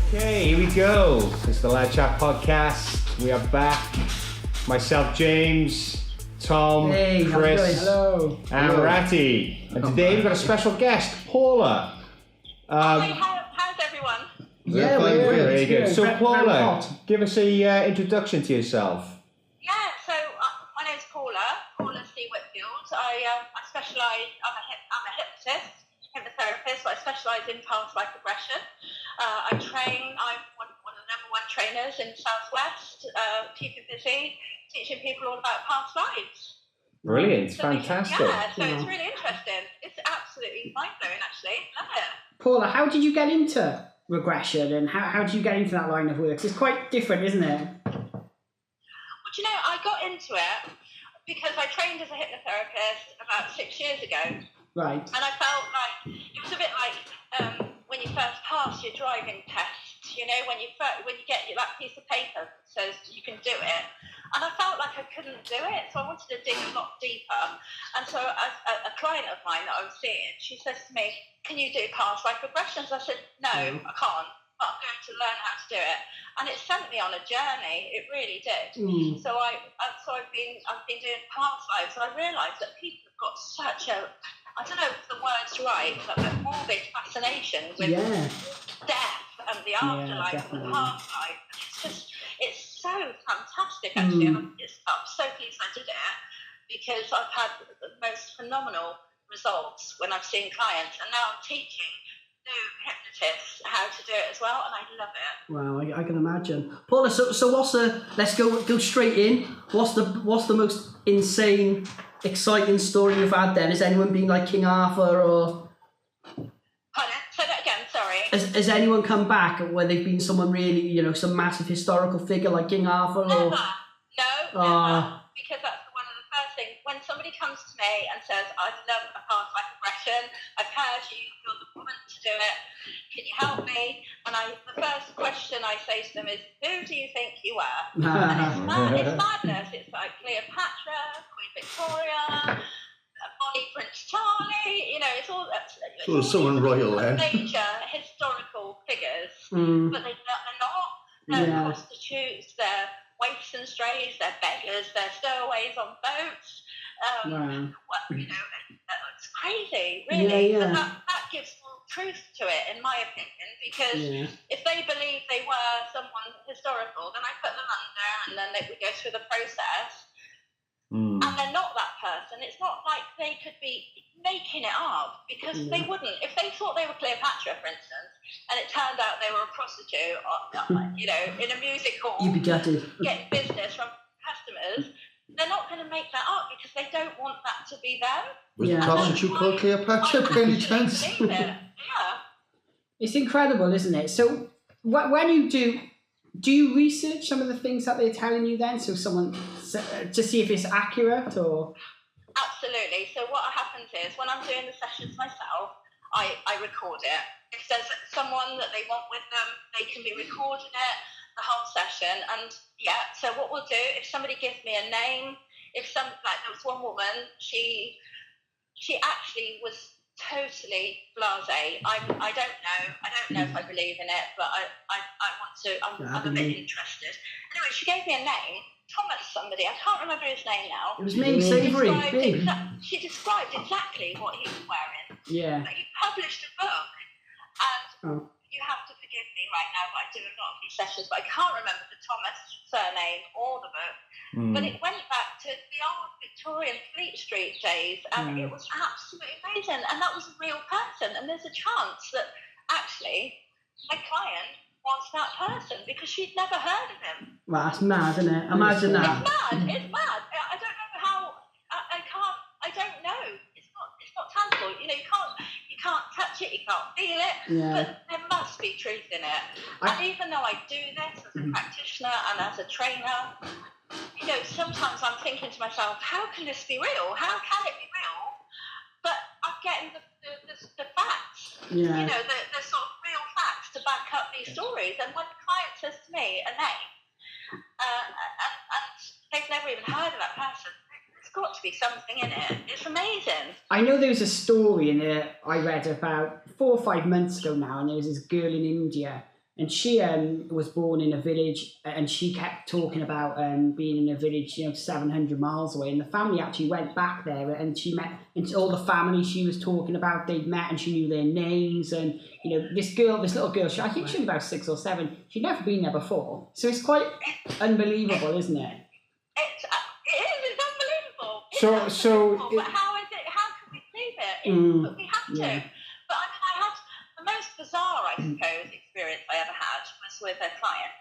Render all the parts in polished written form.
Okay, here we go. It's the Lad Chat podcast. We are back. Myself, James, Tom, Chris, hello, and Ratty. And today we've got a special guest, Paula. Hi, how's everyone? Yeah, we're good. very good. So, Very Paula, hot. give us a introduction to yourself. Yeah, so my name's Paula C Whitfield. I specialise, I'm a hypnotist, hypnotherapist, but I specialise in past life regression. I'm one of the number one trainers in Southwest, keeping busy, teaching people all about past lives. Brilliant, So fantastic. it's really interesting. It's absolutely mind-blowing, actually. Love it. Paula, how did you get into regression and how did you get into that line of work? It's quite different, isn't it? Well, do you know, I got into it because I trained as a hypnotherapist about 6 years ago. Right. And I felt like, it was a bit like when you first pass your driving test, you know, when you get that piece of paper that says you can do it. And I felt like I couldn't do it, so I wanted to dig a lot deeper. And so a client of mine that I was seeing, she says to me, can you do past life regressions? I said, no, I can't, but I'm going to learn how to do it. And it sent me on a journey, it really did. So I've been doing past lives, and I realised that people have got such a, I don't know if the word's right, but a morbid fascination with death and the afterlife and the past life. It's so fantastic, actually. And I'm so pleased I did it because I've had the most phenomenal results when I've seen clients, and now I'm teaching new hypnotists how to do it as well, and I love it. Wow, I can imagine. Paula, so what's let's go straight in. What's the most insane, exciting story you've had then? Has anyone been like King Arthur or... Pardon? Say that again, sorry. Has anyone come back where they've been someone really, you know, some massive historical figure like King Arthur or... Never. Never. Because that's one of the first things. When somebody comes to me and says, I'd love a past life regression, I've heard you're the woman to do it, can you help me? And the first question I say to them is, who do you think you are? And it's madness. It's like Cleopatra, Queen Victoria, Bonnie Prince Charlie, you know, it's all someone royal then. Major historical figures, but they're not. They're prostitutes, they're waifs and strays, they're beggars, they're stowaways on boats. You know, it's crazy, really. Yeah. And that gives more truth to it, in my opinion, because if they believe they were someone historical, then I put them under, and then we go through the process. And they're not that person. It's not like they could be making it up, because they wouldn't. If they thought they were Cleopatra, for instance, and it turned out they were a prostitute, or, you know, in a music hall, you'd be gutted. Getting business from customers, they're not going to make that up because they don't want that to be them. Was the prostitute called Cleopatra by any chance? It's incredible, isn't it? So when you do you research some of the things that they're telling you then, so someone to see if it's accurate or? Absolutely. So what happens is when I'm doing the sessions myself, I record it. If there's someone that they want with them, they can be recording it the whole session. And so what we'll do, if somebody gives me a name, like there was one woman, she actually was totally blasé. I don't know if I believe in it, but I want to. I'm a bit interested. Anyway, she gave me a name, Thomas somebody. I can't remember his name now. It was me, Savoury. She described exactly what he was wearing. Yeah. But he published a book, and you have to forgive me right now, but I do a lot of these sessions, but I can't remember the Thomas surname or the book. But it went back to the old Victorian Fleet Street days, and it was absolutely amazing. And that was a real person. And there's a chance that actually my client was that person because she'd never heard of him. Well, that's mad, isn't it? Imagine that. It's mad. I don't know how. I don't know. It's not tangible. You know, you can't touch it. You can't feel it. Yeah. But there must be truth in it. And even though I do this as a practitioner and as a trainer, you know, sometimes I'm thinking to myself, how can this be real? How can it be real? But I'm getting the facts, you know, the sort of real facts to back up these stories. And when the client says to me a name, and they've never even heard of that person, there's got to be something in it. It's amazing. I know there was a story in there I read about 4 or 5 months ago now, and there was this girl in India, And she was born in a village, and she kept talking about being in a village, 700 miles away. And the family actually went back there, and she met, and all the family she was talking about, they'd met, and she knew their names. And this little girl, I think she was about 6 or 7. She'd never been there before, so it's quite unbelievable, isn't it? It's unbelievable. So, but how is it? How can we believe it? But we have to. Yeah. But I mean, I had the most bizarre, I suppose, experience I ever had was with a client,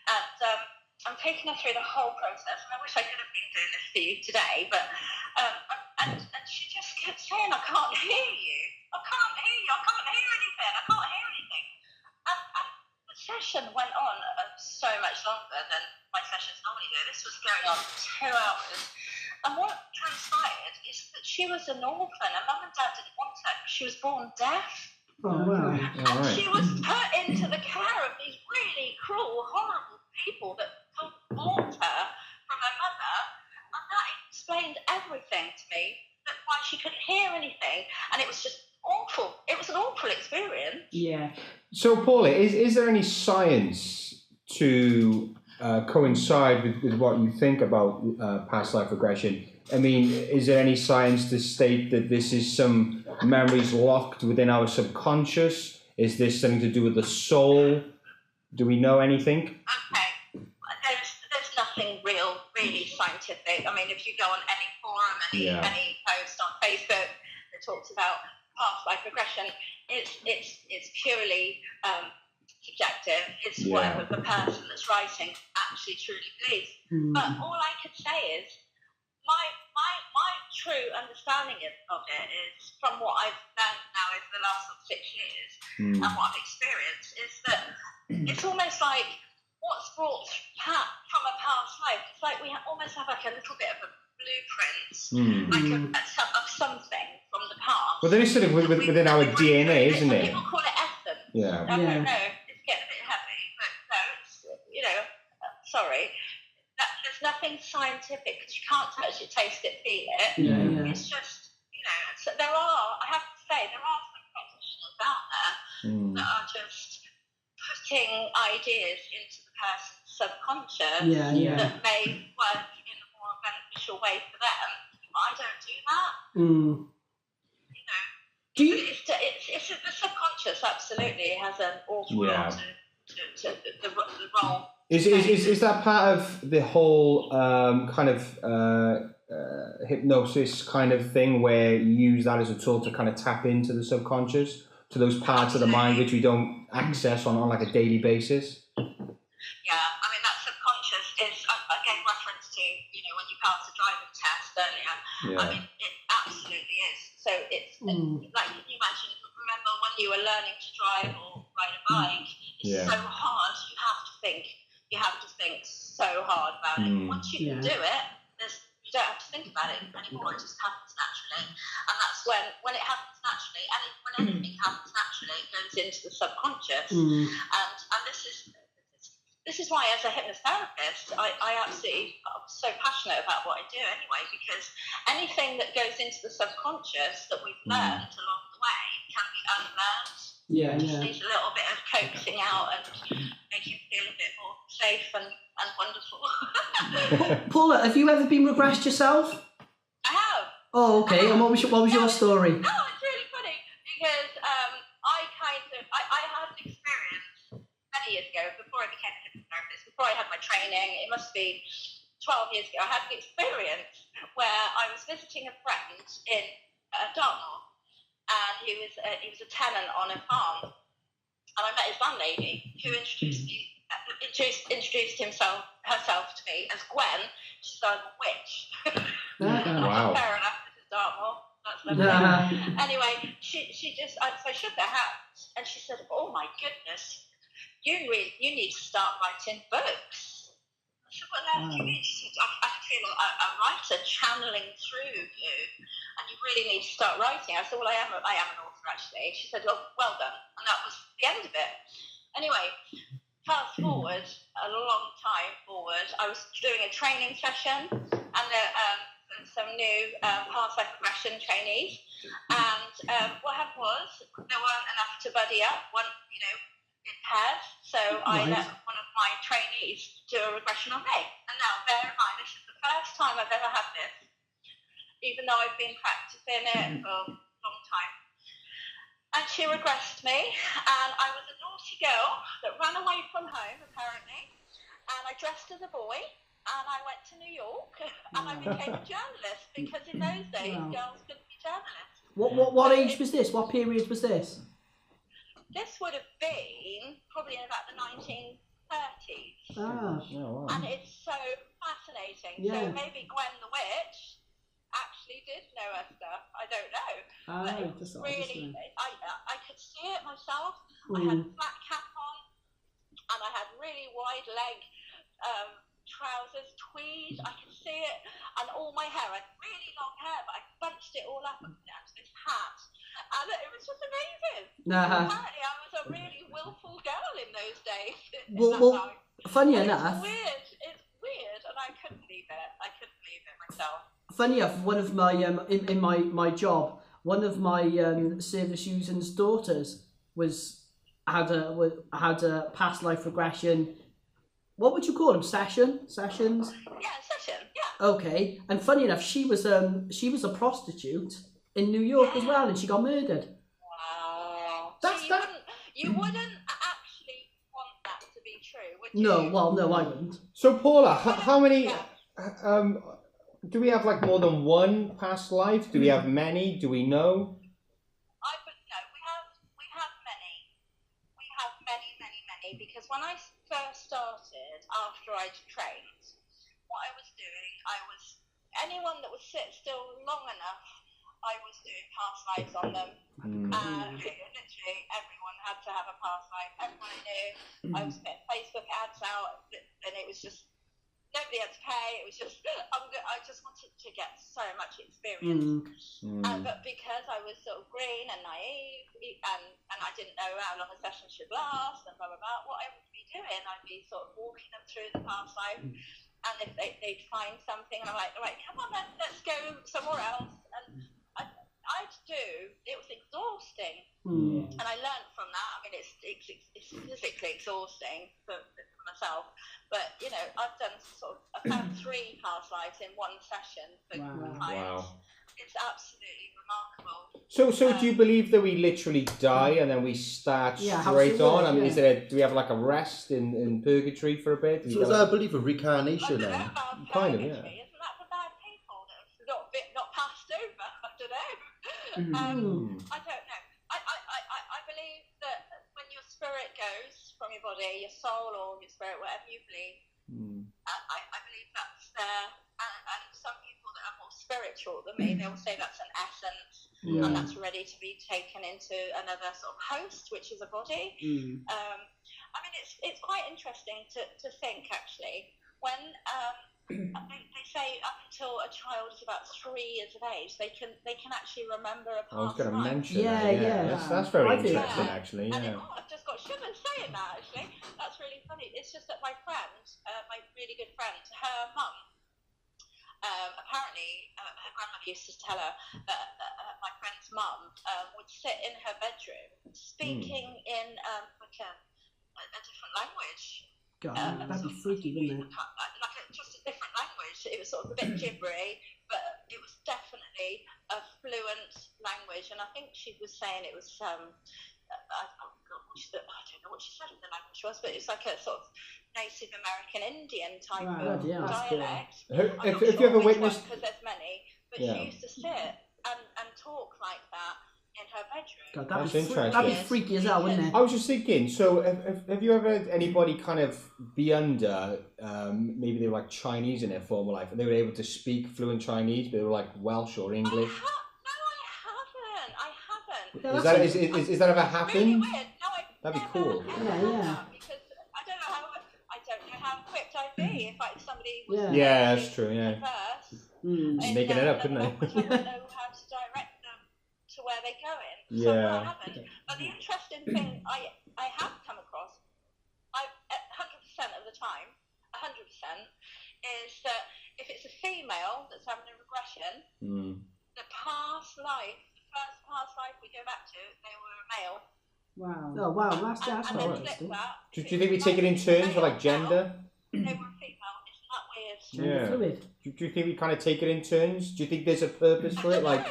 and I'm taking her through the whole process. And I wish I could have been doing this for you today, but and she just kept saying, "I can't hear you. I can't hear you. I can't hear anything. I can't hear anything." And the session went on so much longer than my sessions normally do. This was going on 2 hours. And what transpired is that she was an orphan, and Mum and Dad didn't want her because she was born deaf. Oh, wow. And she was put into the care of these really cruel, horrible people that bought her from her mother, and that explained everything to me, that why she couldn't hear anything, and it was just awful. It was an awful experience. Yeah. So Paula, is there any science to coincide with what you think about past life regression? I mean, is there any science to state that this is some memories locked within our subconscious? Is this something to do with the soul? Do we know anything? Okay, there's nothing really scientific. I mean, if you go on any forum, any post on Facebook that talks about past life regression, it's purely subjective. It's whatever the person that's writing actually truly believes. But all I could say is my true understanding of it is, from what I've learned now over the last 6 years and what I've experienced, is that it's almost like what's brought from a past life. It's like we almost have like a little bit of a blueprint, of something from the past. Well, there is sort of within our DNA, isn't it? People call it essence. Yeah. I don't know. It's getting a bit heavy, but no, it's, sorry. There's nothing scientific, because you can't touch it, taste it, feel it. Yeah. It's just, so I have to say, there are some practitioners out there that are just putting ideas into the person's subconscious that may work in a more beneficial way for them. But I don't do that. It's the subconscious, absolutely, has an awful lot to the role. Is that part of the whole kind of hypnosis kind of thing, where you use that as a tool to kind of tap into the subconscious, to those parts of the mind which we don't access on like a daily basis? Yeah, I mean, that subconscious is, I gave reference to, when you pass the driving test earlier. I mean, it absolutely is. So it's like, can you imagine, remember when you were learning to drive or ride a bike, it's so hard, you have to think so hard about it. Once you can do it, you don't have to think about it anymore. It just happens naturally. And that's when it happens naturally, and when anything happens naturally, it goes into the subconscious. And this is why, as a hypnotherapist, I'm so passionate about what I do anyway, because anything that goes into the subconscious that we've learned along the way can be unlearned. It just needs a little bit of coaxing out and make you feel a bit more safe and wonderful. Paula, have you ever been regressed yourself? I have. Oh, okay. And what was your story? No, it's really funny, because I had an experience many years ago, before I became a hypnotherapist, before I had my training. It must be 12 years ago. I had an experience where I was visiting a friend in Dartmoor, and he was a tenant on a farm, and I met his landlady, who introduced herself to me as Gwen. She's a witch. Wow. Fair enough. This is Dartmoor. That's lovely. Anyway, she just, so I shook her hand, and she said, "Oh my goodness, you need to start writing books." I said, "What the hell do you mean?" She said, "I feel a writer channeling through you, and you really need to start writing." I said, "Well, I am an author, actually." She said, well done," and that was the end of it. Anyway, fast forward a long time forward, I was doing a training session, and some new past life regression trainees, and what happened was there weren't enough to buddy up, in pairs. So So I Right. let one of my trainees do a regression on me. And now, bear in mind, this is the first time I've ever had this, even though I've been practicing it for a long time. And she regressed me, and I was a naughty girl that ran away from home, apparently, and I dressed as a boy, and I went to New York, and I became a journalist, because in those days, Wow. girls couldn't be journalists. What age was this? What period was this? This would have been probably in about the 1930s. Ah, Oh, wow. And it's so fascinating. Yeah. So maybe Gwen the Witch actually did know her stuff. I don't know. But it was just really, I could see it myself. I had a flat cap on, and I had really wide leg trousers, tweed. I could see it, and all my hair. I had really long hair, but I bunched it all up and put it onto this hat. And it was just amazing. Apparently, I was a really willful girl in those days. Well, funny And enough, it's weird, and I couldn't believe it. I couldn't believe it myself. funny enough, one of my in my job, one of my service using's daughters had a past life regression. What would you call them? Sessions? Yeah, session. Yeah. Okay. And funny enough, she was a prostitute in New York as well, and she got murdered. Wow. That's so you wouldn't actually want that to be true, would you? No, well, no, I wouldn't. So Paula, how many? Do we have like more than one past life? Do we have many? Do we know? We have many. We have many, because when I first started, after I'd trained, what I was doing, anyone that would sit still long enough, I was doing past lives on them. Literally, everyone had to have a past life. Everyone I knew. I was putting Facebook ads out, and it was just, nobody had to pay. It was just, I just wanted to get so much experience. But because I was sort of green and naive, and I didn't know how long a session should last, and blah, blah, blah, what I would be doing, I'd be sort of walking them through the past life. And if they'd find something, and I'm like, all right, come on then, let's go somewhere else. And it was exhausting. And I learned from that. I mean, it's physically exhausting for myself. But, you know, I found 3 past lives in one session for clients. Wow. It's absolutely remarkable. So do you believe that we literally die and then we start straight on? I mean, do we have like a rest in purgatory for a bit? So is that a belief of reincarnation then? Kind of, yeah. Isn't that for bad people that have not passed over? I don't know. I don't know. I believe that when your spirit goes from your body, your soul or your spirit, whatever you believe, I believe that's there. And some people that are more spiritual than me, they'll say that's an essence, and that's ready to be taken into another sort of host, which is a body. I mean, it's quite interesting to think, actually, when they say up until a child is about 3 years of age, they can actually remember a past I was going to life. mention that. Yeah. That's very interesting, actually. And Yeah. I've just got shivers saying that, actually. That's really funny. It's just that my friend, my really good friend, her mum, apparently her grandmother used to tell her that my friend's mum would sit in her bedroom speaking in like a different language. God, that'd be freaky, wouldn't it? Just a different language. It was sort of a bit gibbery, but it was definitely a fluent language. And I think she was saying it was I don't know what she said the language was, but it's like a sort of Native American Indian type of dialect. Have you ever witnessed? Because there's many, but she used to sit and talk like that in her bedroom. God, That's interesting. That'd be freaky as hell, wouldn't it? I was just thinking, so have you ever had anybody kind of be under, maybe they were like Chinese in their former life, and they were able to speak fluent Chinese, but they were like Welsh or English? I haven't. Is that ever happened? Really weird. No, That'd be cool. Because I don't know how equipped I'd be if somebody was that's true. Yeah. Making it up, couldn't I? I wouldn't know how to direct them to where they're going. So I haven't. But the interesting thing I have come across, 100% of the time, 100%, is that if it's a female that's having a regression, the past life, the first past life we go back to, they were a male. Wow. Wow. Oh wow, that's and then not flip interesting. that. Do you think we take it in turns for like gender? They were female. Isn't that weird? Gender Yeah. fluid. Do you think we kind of take it in turns? Do you think there's a purpose for it? Like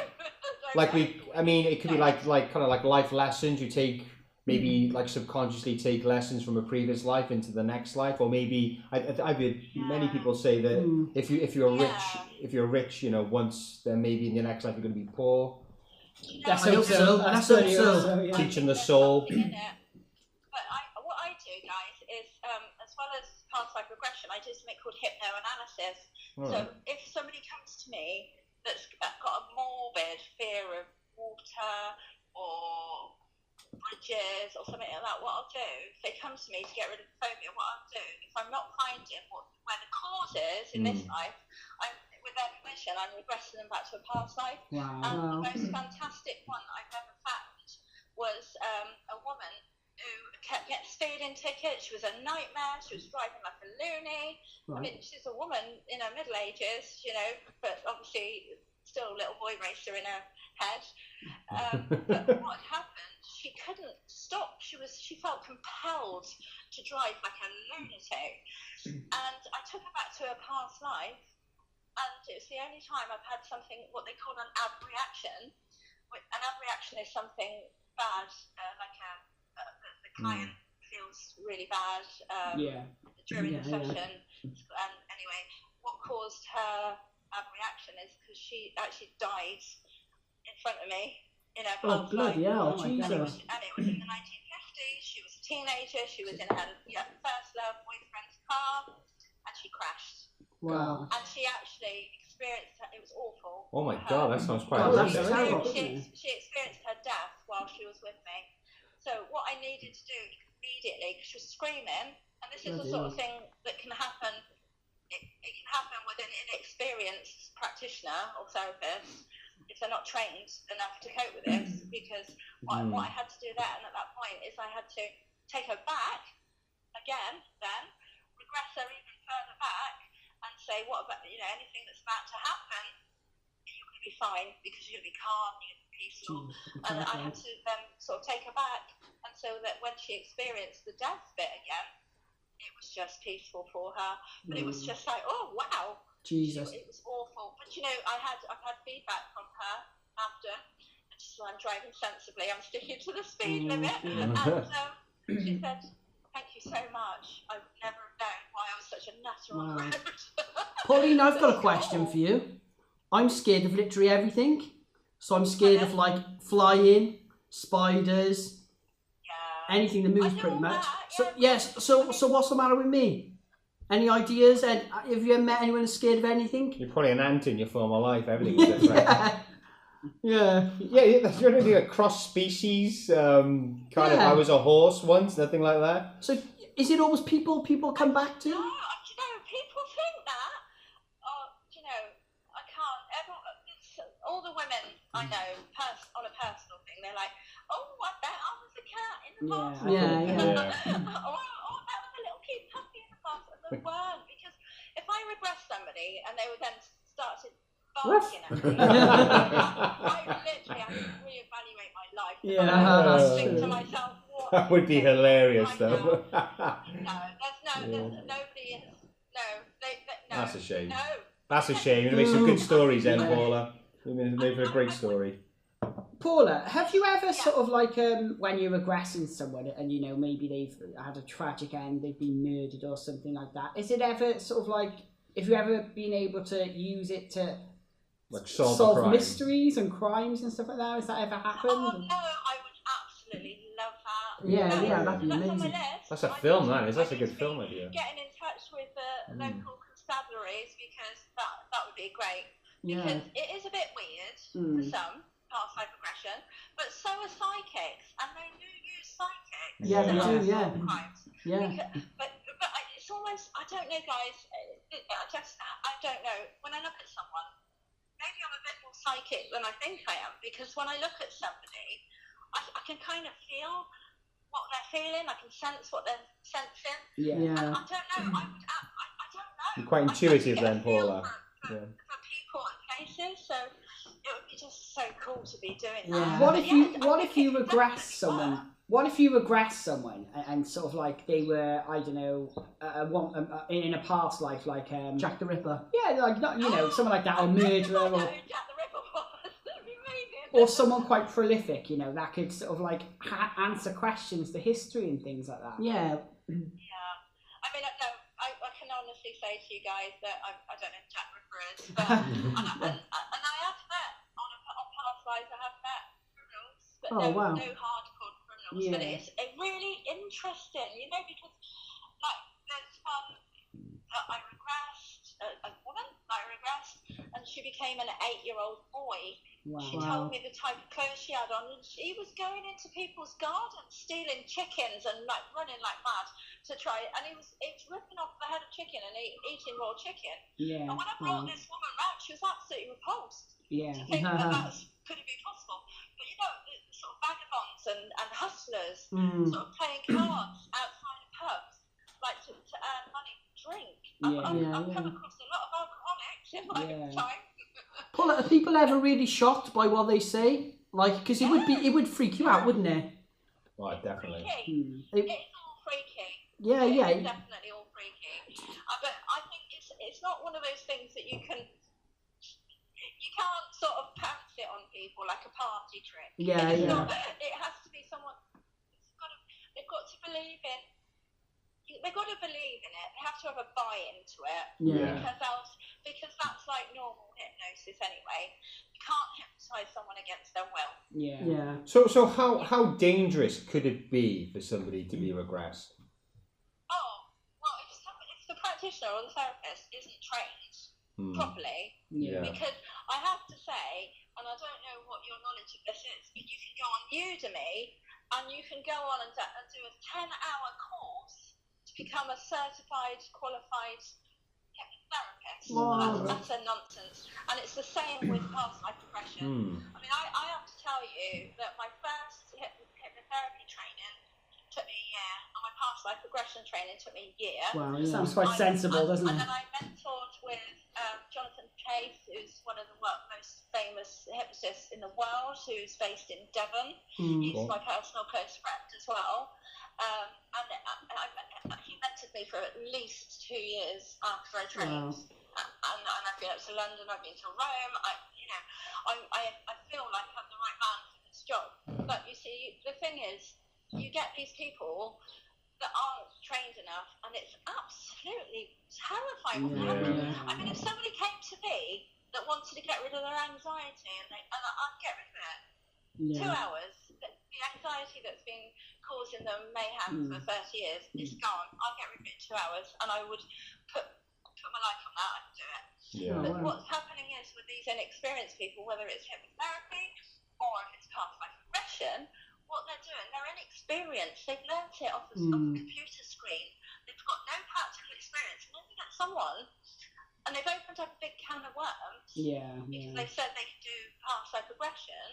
we, I mean, it could be like kind of like life lessons. You take maybe like subconsciously take lessons from a previous life into the next life, or maybe I've heard many people say that if you're rich, you know, once, then maybe in your next life you're going to be poor. Let's hope so. Let's hope so. Teaching the soul. But what I do, guys, is as well as past life regression, I do something called hypnoanalysis. So if somebody comes to me that's got a morbid fear of water or bridges or something like that, what I'll do, if they come to me to get rid of the phobia, what I'll do, if I'm not finding where the cause is in this life, with their permission, I'm regressing them back to a past life. Wow. And the most fantastic one I've ever found was a woman who kept getting speeding tickets. She was a nightmare. She was driving like a loony. I mean, she's a woman in her middle ages, you know, but obviously still a little boy racer in her head. But what happened? She couldn't stop. She felt compelled to drive like a lunatic. And I took her back to her past life, and it was the only time I've had something what they call an ab reaction. An ab reaction is something bad, like the client feels really bad during the session. And anyway, what caused her ab reaction is because she actually died in front of me in her past life. Bloody hell, And Jesus. it was in the 1950s. She was a teenager. She was in her first love boyfriend's car, and she crashed. Wow. And she actually experienced it was awful. Oh my God, that sounds quite that's horrific. terrible. She experienced her death while she was with me. So what I needed to do immediately, because she was screaming, and this is the sort of thing that can happen. It can happen with an inexperienced practitioner or therapist if they're not trained enough to cope with this. Because what I had to do then at that point is I had to take her back again, then regress her even further back, and say, what about, you know, anything that's about to happen, you're going to be fine because you're going to be calm, you're going to be peaceful. And I had to then sort of take her back, and so that when she experienced the death bit again, it was just peaceful for her. But it was just like, oh wow, Jesus. It was awful. But you know, I've had feedback from her after, and she's like, I'm driving sensibly, I'm sticking to the speed limit, and she said, thank you so much. I would never have known why I was such a nutter on the road. Pauline, I've got a question for you. I'm scared of literally everything. So I'm scared of like flying, spiders, anything that moves pretty much. So yes, so what's the matter with me? Any ideas? And have you ever met anyone who's scared of anything? You're probably an ant in your former life. Everything was different. Yeah. That's really like a cross species kind of. I was a horse once, nothing like that. So is it always people come back to? No, you know, people think that. You know, I can't ever. All the women I know, on a personal thing, they're like, oh, I bet I was a cat in the past. Oh, that was a little cute puppy in the past. And they weren't, because if I regress somebody and they would then started barking at me, I literally have to reevaluate my life. I think to myself, what? That would be hilarious, though. Nobody. That's a shame. No. That's a shame. You're going to make some good stories then, Paula. You're going to make for a great story. Paula, have you ever sort of like when you're regressing someone and you know maybe they've had a tragic end, they've been murdered or something like that? Is it ever sort of like, have you ever been able to use it to like solve mysteries and crimes and stuff like that? Has that ever happened? Oh no, I would absolutely love that. Yeah, that'd be that's amazing. on my list. That's a film, that is. That's a good film idea. Getting in touch with the local constabularies, because that would be great. Because it is a bit weird for some, past life regression, but so are psychics, and they do use psychics. Yeah, they do, crimes. Yeah. But it's almost, I don't know, guys, I don't know. When I look at someone, maybe I'm a bit more psychic than I think I am, because when I look at somebody, I can kind of feel what they're feeling, I can sense what they're sensing. Yeah. And I don't know, I don't know. You're quite intuitive then, Paula. For people and places, so it would be just so cool to be doing Yeah. that. What if you regress someone what if you regress someone and sort of like they were, I don't know, in a past life, like Jack the Ripper. yeah, like not, you know, someone like that, or murderer, I know or who Jack the Ripper was. That'd be amazing. or someone quite prolific, you know, that could sort of like answer questions to history and things like that. Yeah. Yeah. I mean, no, I can honestly say to you guys that I don't know who Jack the Ripper is, but and I have met on past lives. I have met criminals, but Oh, wow. no hardcore criminals. Yeah. But it's really interesting, you know, because like there's one that I regressed, a woman that I regressed, and she became an 8-year-old boy. Wow. She told me the type of clothes she had on, and she was going into people's gardens, stealing chickens and like running like mad to try. And it's ripping off the head of chicken and eating raw chicken. Yeah. And when I brought this woman round, she was absolutely repulsed Yeah. to think that could it be possible. But you know, the sort of vagabonds and hustlers sort of playing cards outside of pubs, like to earn money, drink. I've come across a lot of alcoholics in my time. Paul, are people ever really shocked by what they say? Like, because it would freak you out, wouldn't it? Oh, definitely. It's all freaky. Yeah, yeah. It's definitely all freaky. But I think it's not one of those things that you can't sort of pants it on people like a party trick. Yeah, It's yeah. not, it has to be someone. They've got to believe in. They've got to believe in it. They have to have a buy-in to it. Yeah. Because that's like normal hypnosis anyway. You can't hypnotise someone against their will. Yeah. Yeah. So how dangerous could it be for somebody to be regressed? Oh, well, if the practitioner or the therapist isn't trained properly, Yeah. because I have to say, and I don't know what your knowledge of this is, but you can go on Udemy and you can go on and do a 10-hour course to become a certified, qualified hypnotherapist. Wow. That's utter nonsense. And it's the same with past life regression. I mean, I have to tell you that my first hypnotherapy training took me a year, and my past life regression training took me a year. Wow, yeah. Sounds quite sensible, doesn't And it? then I mentored with Jonathan Case, who's one of the most famous hypnotists in the world, who's based in Devon. He's my personal close friend as well. And he mentored me for at least 2 years after I trained. Wow. And I've been up to London, I've been to Rome. I feel like I'm the right man for this job. But you see, the thing is, you get these people that aren't trained enough, and it's absolutely terrifying what happens. I mean, if somebody came to me that wanted to get rid of their anxiety, and I'd get rid of it. 2 hours, the anxiety that's been causing them mayhem for 30 years is gone. I'll get rid of it in 2 hours, and I would put my life on that. I could do it. Yeah. But what's happening is with these inexperienced people, whether it's hypnotherapy or if it's past life regression, what they're doing, they're inexperienced. They've learnt it off a computer screen. They've got no practical experience. And then you get someone, and they've opened up a big can of worms because they said they could do past life regression.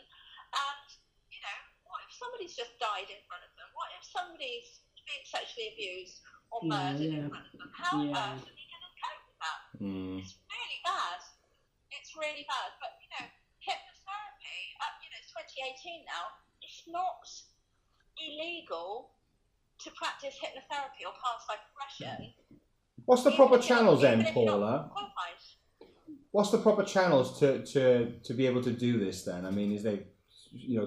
And, you know, what if somebody's just died in front of them? What if somebody's being sexually abused or murdered in front of them? How on earth are they going to cope with that? It's really bad. It's really bad. But, you know, hypnotherapy, it's 2018 now. It's not illegal to practice hypnotherapy or past life regression. What's the proper channels then, Even if you're Paula? not qualified. What's the proper channels to be able to do this then? I mean, is there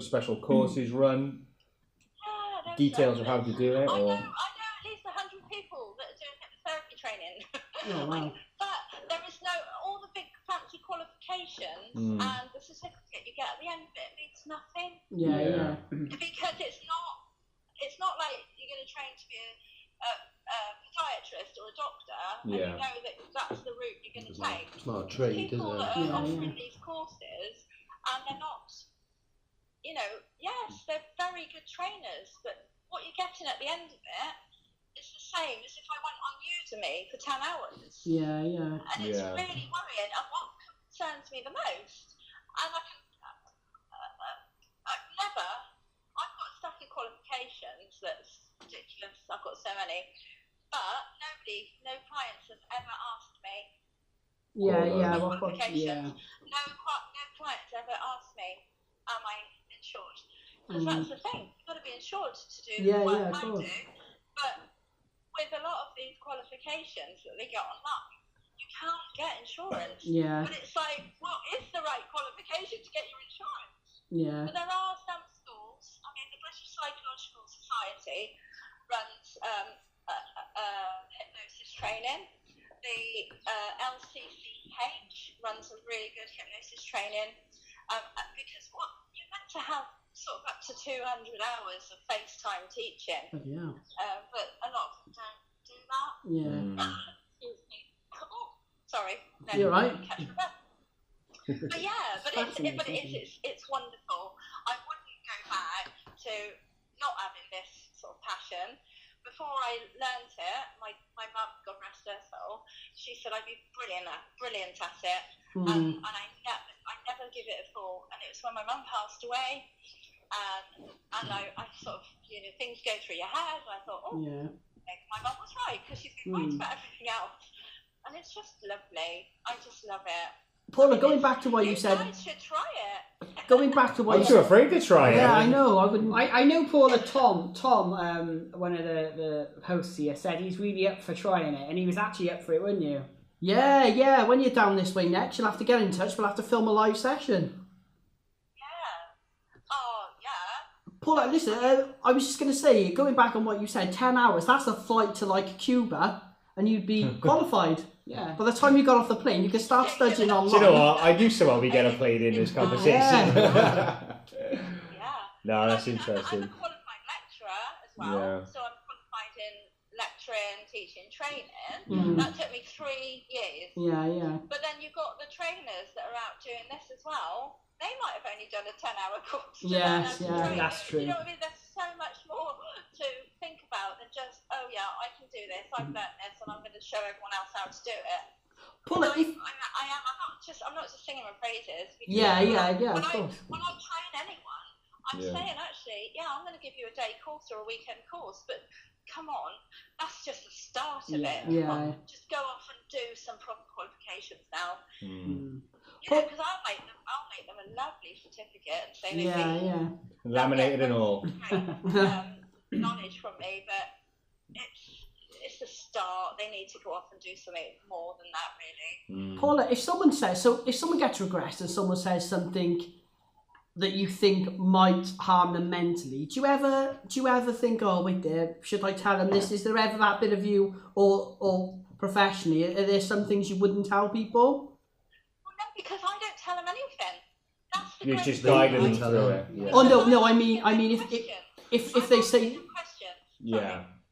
special courses run? Yeah, Details of how to do it, I or know at least 100 people that are doing hypnotherapy training. Oh, wow. But there is all the big fancy qualifications and the certificate you get at the end of it means nothing. Yeah. Because it's not like you're going to train to be a podiatrist or a doctor and you know that that's the route you're going to take. It's not a trade, is People it? that are offering these courses and they're not, yes, they're very good trainers, but what you're getting at the end of it is the same as if I went on Udemy for 10 hours. Yeah. And it's really worrying. And what concerns me the most, and I've got a stack of qualifications that's ridiculous. I've got so many. But no clients have ever asked me. Yeah. Qualifications. No clients ever asked me, am I insured? Because that's the thing, you've got to be insured to do Yeah, the work yeah, of I course. do. But with a lot of these qualifications that they get online, you can't get insurance. Yeah, But it's like, well, it's the right qualification to get your insurance. yeah. But there are some schools, I mean, the British Psychological Society runs hypnosis training. The LCCH runs a really good hypnosis training because what you're meant to have sort of up to 200 hours of FaceTime teaching, Yeah. but a lot of them don't do that. Yeah. Excuse me. Oh, sorry. No, You're right. Catch my breath. But yeah, but it's wonderful. I wouldn't go back to not having this sort of passion. Before I learned it, my mum, God rest her soul, she said I'd be brilliant at it, and I never give it a thought. And it was when my mum passed away, and I sort of, you know, things go through your head, and I thought, oh, Yeah. my mum was right, because she's been right about everything else, and it's just lovely. I just love it. Paula, going back to what you said, guys should try it. going back to what I'm you too said. afraid to try it. Yeah, I know. I wouldn't. I know Paula. Tom, one of the hosts here, said he's really up for trying it, and he was actually up for it, weren't you? Yeah. When you're down this way next, you'll have to get in touch. We'll have to film a live session. Yeah. Oh, yeah. Paula, listen. I was just going to say, going back on what you said, 10 hours. That's a flight to like Cuba, and you'd be qualified. Yeah. By the time you got off the plane, you could start studying online. Do you know what? I do so well we get a plate in this conversation. Yeah. No, that's I'm interesting. a qualified lecturer as well, Yeah. so I'm qualified in lecturing, teaching, training. Mm. That took me 3 years. Yeah. But then you've got the trainers that are out doing this as well. They might have only done a 10-hour course. to learn how to train. that's true. You know what I mean? There's so much more to think about than just, oh yeah, I can do this, I've learnt this, and I'm going to show everyone else how to do it. Paula, if... I'm not just singing my praises. Yeah, of When course. I train anyone, I'm saying actually, yeah, I'm going to give you a day course or a weekend course, but come on, that's just the start of it. Yeah. Come on, just go off and do some proper qualifications now. Mm. You know, because I'll make them a lovely certificate and say they've been Laminated and all. knowledge from me, but it's the start. They need to go off and do something more than that, really. Paula, if someone gets regressed and someone says something that you think might harm them mentally, do you ever think, oh wait there, should I tell them this? Is there ever that bit of you, or professionally, are there some things you wouldn't tell people? Well, no, because I don't tell them anything. That's the You great just thing. guide them through it. Yeah. Oh no, I mean if they say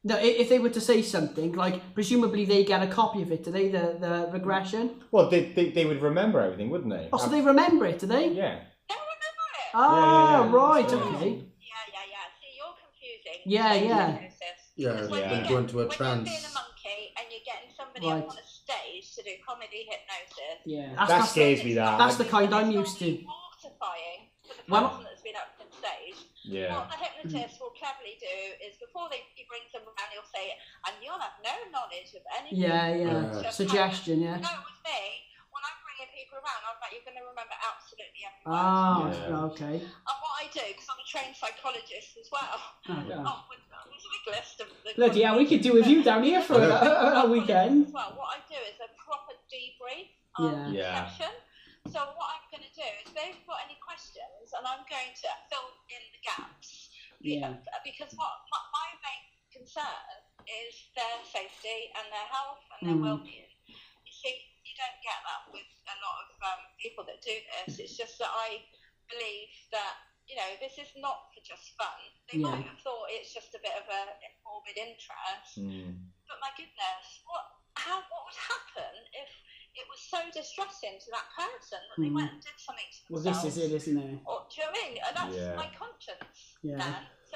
if they were to say something, like presumably they get a copy of it, do they? The regression. Well, they would remember everything, wouldn't they? Oh, so they remember it, do they? Yeah. They remember it. Ah, Yeah. right, Yeah. okay. Yeah. See, you're confusing. Yeah. Yeah, When they you go into a when trance. you're being a monkey and you're getting somebody Right. up on a stage to do comedy hypnosis. Yeah. That scares me, that. That's the kind I'm it's used to. mortifying for the Well- person that's been up on stage. Yeah. What the hypnotist will cleverly do is before he brings them around, he'll say, and you'll have no knowledge of anything. Yeah. Just Suggestion, yeah. No, with me, when I'm bringing people around, I'm like, you're going to remember absolutely every word. Ah, Yeah. okay. And what I do, because I'm a trained psychologist as well, with a big list of the Bloody hell, we could do with you down here for a weekend. as well. What I do is a proper debrief Yeah. session. So what I'm going to do is, if they've got any questions, and I'm going to fill in the gaps. Yeah. Because my main concern is their safety and their health and their well-being. You see, you don't get that with a lot of people that do this. It's just that I believe that, you know, this is not for just fun. They might have thought it's just a bit of a morbid interest. But my goodness, what would happen if it was so distressing to that person that they went and did something to Well, themselves? this is it, isn't it? Or, do you know what I mean? That's Yeah. my conscience. Yeah. Then. So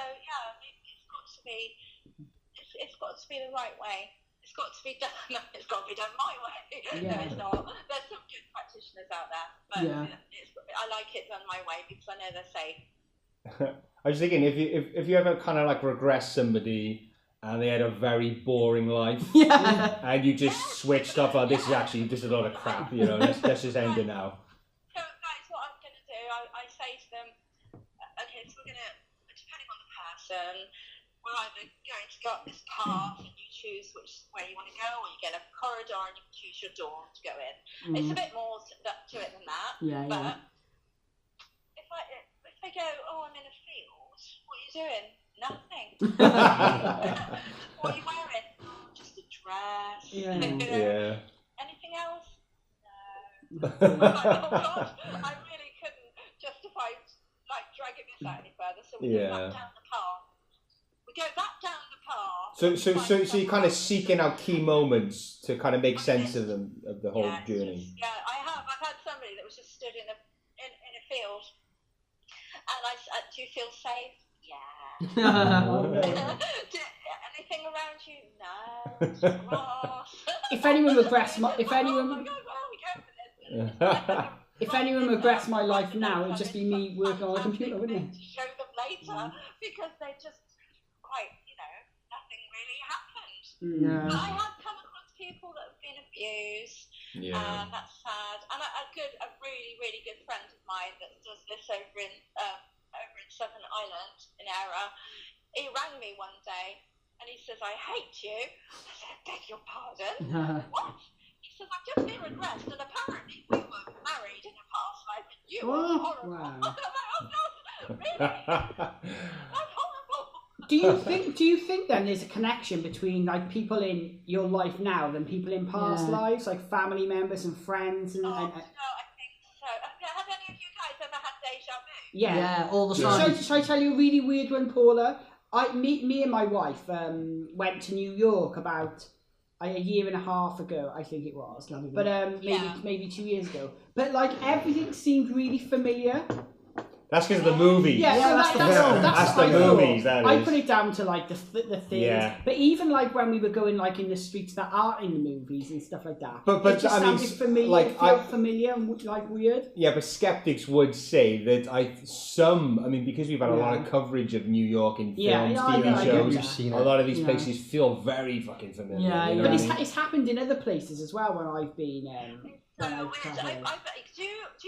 it's got to be the right way. It's got to be done. It's got to be done my way. Yeah. No, it's not. There's some good practitioners out there, but I like it done my way because I know they're safe. I was thinking, if you ever kind of like regress somebody and they had a very boring life, and you just switched up, oh, this is a lot of crap, you know, let's just end it now. So guys, what I'm going to do, I say to them, okay, so we're going to person. We're either going to go up this path and you choose which way you want to go, or you get a corridor and you can choose your door to go in. It's a bit more to it than that. But if I go, oh, I'm in a field, what are you doing? Nothing. What are you wearing? Oh, just a dress. Anything else? No. Oh God, I really couldn't justify dragging this out any further. So we go back down the path. So you're kind of seeking out key moments to kind of make sense of them, of the whole journey. I've had somebody that was just stood in a field, and I said, "Do you feel safe?" Yeah. Anything around you? No. Just grass. If anyone regrets my, oh my God, where are we going with this? If anyone regrets my life now, it'd just be me working on a computer, wouldn't it? To show them later because they just quite, nothing really happened. But I have come across people that have been abused. That's sad. And a really, really good friend of mine that does this over in Southern Ireland in Era. He rang me one day and he says, "I hate you." I said, "Beg your pardon." What? He says, "I've just been regressed and apparently we were married in a past life and you were horrible." Wow. I'm like, "Oh God, really? That's horrible." Do you think then there's a connection between like people in your life now than people in past lives, like family members and friends and no, I think so. Have any of you guys ever had deja vu? Yeah, all the time. Shall I tell you a really weird one, Paula? Me and my wife went to New York about a year and a half ago, I think it was. But maybe 2 years ago. But like everything seemed really familiar. That's because of the movies. That's the movies. I put it down to like the thing. Yeah. But even like when we were going like in the streets that aren't in the movies and stuff like that. But it just sounded familiar. Like, it felt familiar and like weird. Yeah, but skeptics would say that because we've had a lot of coverage of New York in films, TV shows, a lot of these places feel very fucking familiar. But it's happened in other places as well where I've been. Do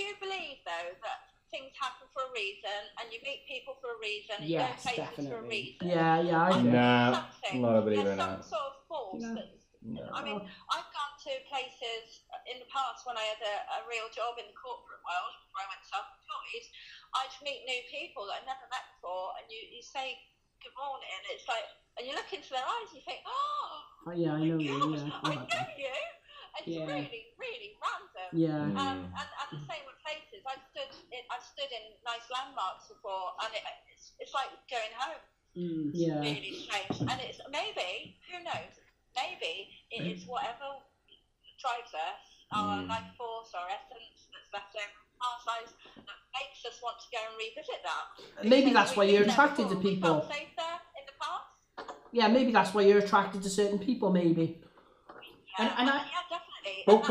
you believe though that things happen for a reason, and you meet people for a reason, and you go places for a reason? I do. I'm not a believer in that. Some sort of force. I mean, I've gone to places in the past when I had a real job in the corporate world before I went self-employed. I'd meet new people that I'd never met before, and you say good morning, and it's like, and you look into their eyes and you think, I know you. It's really, really random. And the same with places. I've stood in nice landmarks before, and it's like going home. Really strange. And it's maybe, who knows? Maybe it is whatever drives us, our life force, our essence that's left over from past lives, that makes us want to go and revisit that. Maybe that's why you're attracted to We people. felt safe there in the past. Yeah, maybe that's why you're attracted to certain people. Maybe. Definitely. But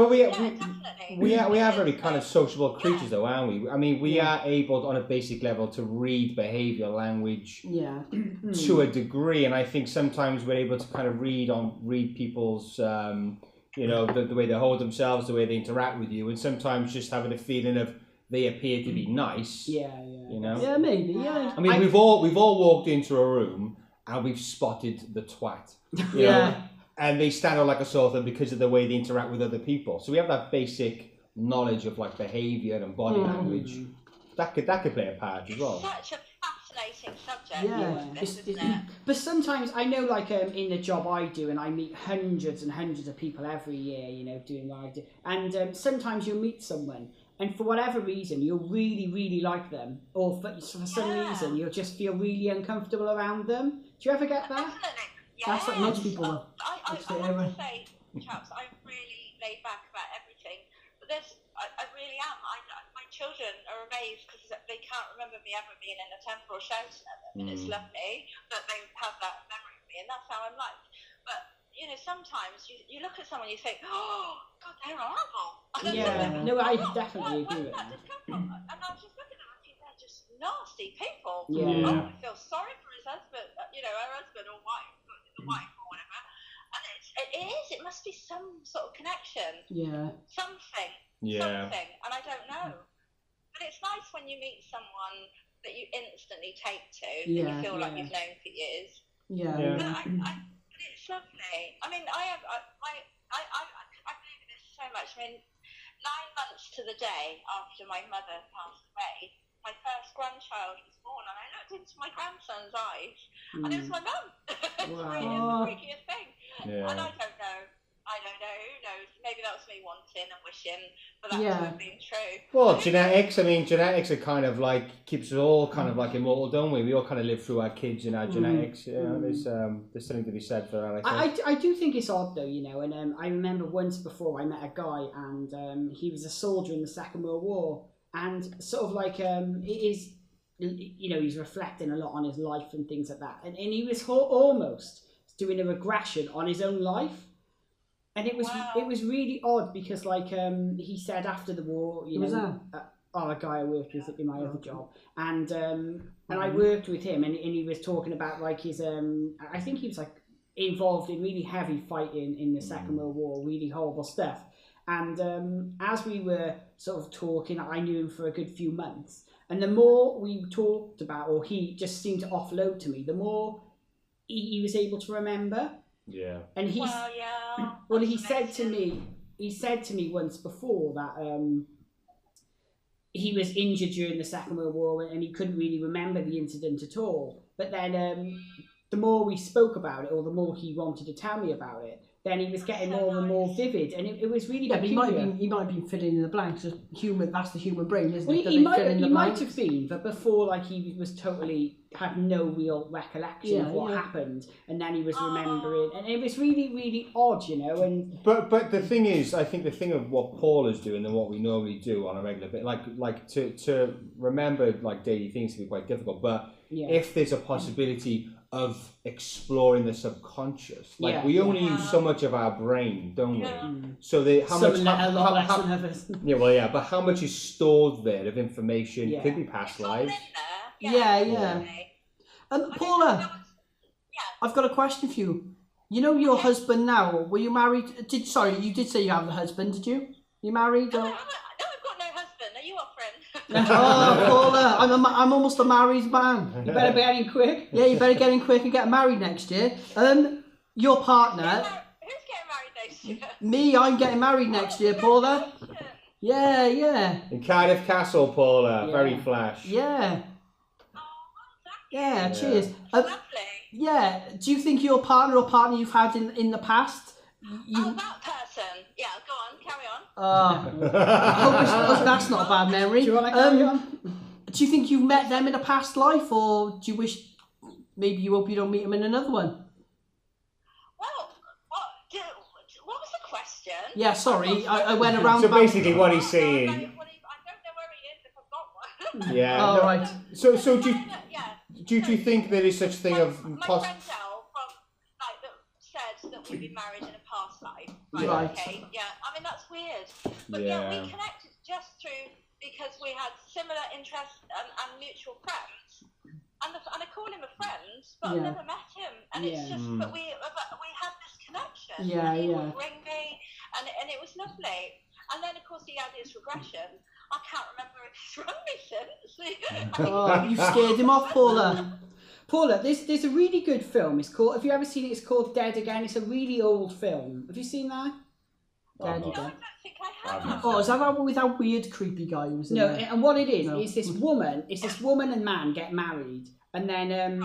we are very kind of sociable creatures, though, aren't we? I mean, we are able, on a basic level, to read behaviour, language, to a degree, and I think sometimes we're able to kind of read people's, the way they hold themselves, the way they interact with you, and sometimes just having a feeling of they appear to be nice. You know. Yeah, maybe. Yeah. I mean, we've all walked into a room and we've spotted the twat. You know? And they stand out like a sore thumb because of the way they interact with other people. So we have that basic knowledge of like behaviour and body language. That could play a part as well. Such a fascinating subject. Isn't it? But sometimes I know, like in the job I do, and I meet hundreds and hundreds of people every year. Doing what I do, and sometimes you'll meet someone, and for whatever reason, you'll really, really like them, or for some reason, you'll just feel really uncomfortable around them. Do you ever get that? Definitely. That's what most people do. I have to say, chaps, I'm really laid back about everything. But I really am. My children are amazed because they can't remember me ever being in a temple or shouting at them. And it's lovely that they have that memory of me, and that's how I'm like. But, sometimes you look at someone and you think, oh, God, they're horrible. No, I definitely agree with that. Where did that just come from? And I was just looking at them and think they're just nasty people. Yeah. Oh, I feel sorry for his husband, her husband or wife. The wife or whatever, and it must be some sort of connection, something, and I don't know, but it's nice when you meet someone that you instantly take to, that Yeah, you feel like yeah. you've known for years. Yeah. Yeah. But it's lovely. I mean, I believe in this so much. I mean, 9 months to the day after my mother passed away, my first grandchild was born, and I looked into my grandson's eyes, and it was my mum. It's Wow. really the freakiest thing. Yeah. And I don't know. Who knows? Maybe that was me wanting and wishing for that Yeah. to have been true. Well, genetics, I mean, genetics are kind of like, keeps us all kind of like immortal, don't we? We all kind of live through our kids and our genetics. You know, there's something to be said for that, I think. I do think it's odd though, you know, and I remember once before I met a guy and he was a soldier in the Second World War, and sort of like it is, you know, he's reflecting a lot on his life and things like that, and he was almost doing a regression on his own life. And it was it was really odd because like he said after the war, you know, a guy I worked with in my other job, and I worked with him, and he was talking about like his I think he was like involved in really heavy fighting in the Second World War, really horrible stuff. And as we were sort of talking, I knew him for a good few months, and the more we talked about, or he just seemed to offload to me, the more he was able to remember. Yeah. And he said to me once before that he was injured during the Second World War and he couldn't really remember the incident at all. But then the more we spoke about it, or the more he wanted to tell me about it, then he was getting more and more vivid, and it was really But peculiar. he might be filling in the blanks. Just that's the human brain, isn't Well, it? he might have been, but before, like, he was totally had no real recollection of what happened, and then he was remembering, and it was really, really odd, you know. And but the thing is, I think the thing of what Paul is doing and what we normally do on a regular bit, like to remember like daily things can be quite difficult. But if there's a possibility of exploring the subconscious, like we only use so much of our brain, don't we? So a lot less than others. Yeah, well, yeah, but how much is stored there of information? Could be past lives. Yeah. Paula, I've got a question for you. You know your husband now. Were you married? You did say you have a husband, did you? You married? Or? No, I've got no husband. Are you offering? Oh, Paula, I'm almost a married man. you better be getting quick. Yeah, you better get in quick and get married next year. Your partner. Who's getting married next year? Me, I'm getting married next year, Paula. Yeah. In Cardiff Castle, Paula. Very flash. Yeah. Yeah, cheers. Lovely. Yeah, do you think your partner or partner you've had in the past? Oh, that person. Yeah, go on, carry on. I hope that's not a bad memory. Do you want to carry on? Do you think you've met them in a past life, or do you wish maybe you hope you don't meet them in another one? Well, what was the question? Yeah, sorry, I went around. So basically, what he's saying. I don't know where he is if I've got one. Yeah. Oh, right. So do you think there is such thing of my friend Del from that said that we'd been married in a past life. Right. Okay. Yeah. I mean that's weird, but we connected just through because we had similar interests and mutual friends, and I call him a friend, but I've never met him, and it's just but we had this connection. He would ring me, and it was lovely. And then, of course, he had his regression. I can't remember if he's rung me since. Oh, you scared him off, Paula. Paula, there's a really good film. It's called. Have you ever seen it? It's called Dead Again. It's a really old film. Have you seen that? Dead No, I Again. don't think I have. Oh, is that that one with that weird, creepy guy who was in No, there? and what it is No. is this woman. It's this woman and man get married, and then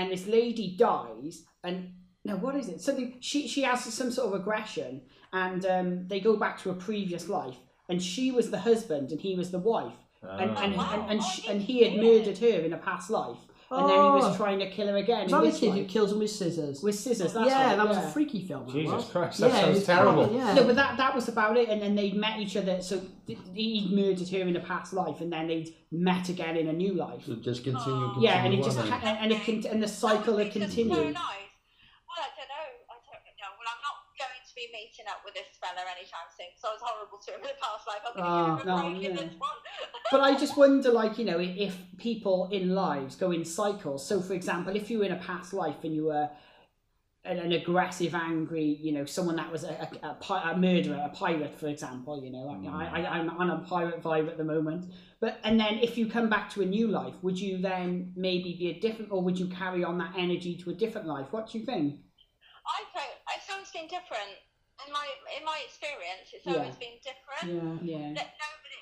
this lady dies, and no, what is it? Something she has some sort of regression, and they go back to a previous life, and she was the husband and he was the wife, and he had murdered her in a past life, and then he was trying to kill her again. Was in that the this kid life. who kills him with scissors? With scissors, that's yeah, right, that was a freaky film. Jesus Christ, Yeah, that it sounds was terrible. horrible, yeah. No, but that was about it, and then they met each other. So he murdered her in a past life, and then they met again in a new life. So just continue. Yeah, and it on just and the cycle had So continued. nice. Well, I don't know. Well, I'm not going to be meeting up with this fella anytime soon, because I was horrible to him in the past life. I'm going to give him a break in this one. But I just wonder, like, you know, if people in lives go in cycles. So, for example, if you were in a past life and you were an aggressive, angry, someone that was a murderer, a pirate, for example. I'm on a pirate vibe at the moment. And then if you come back to a new life, would you then maybe be or would you carry on that energy to a different life? What do you think? I think it's always been different. In my experience, it's always been different. Yeah. Nobody,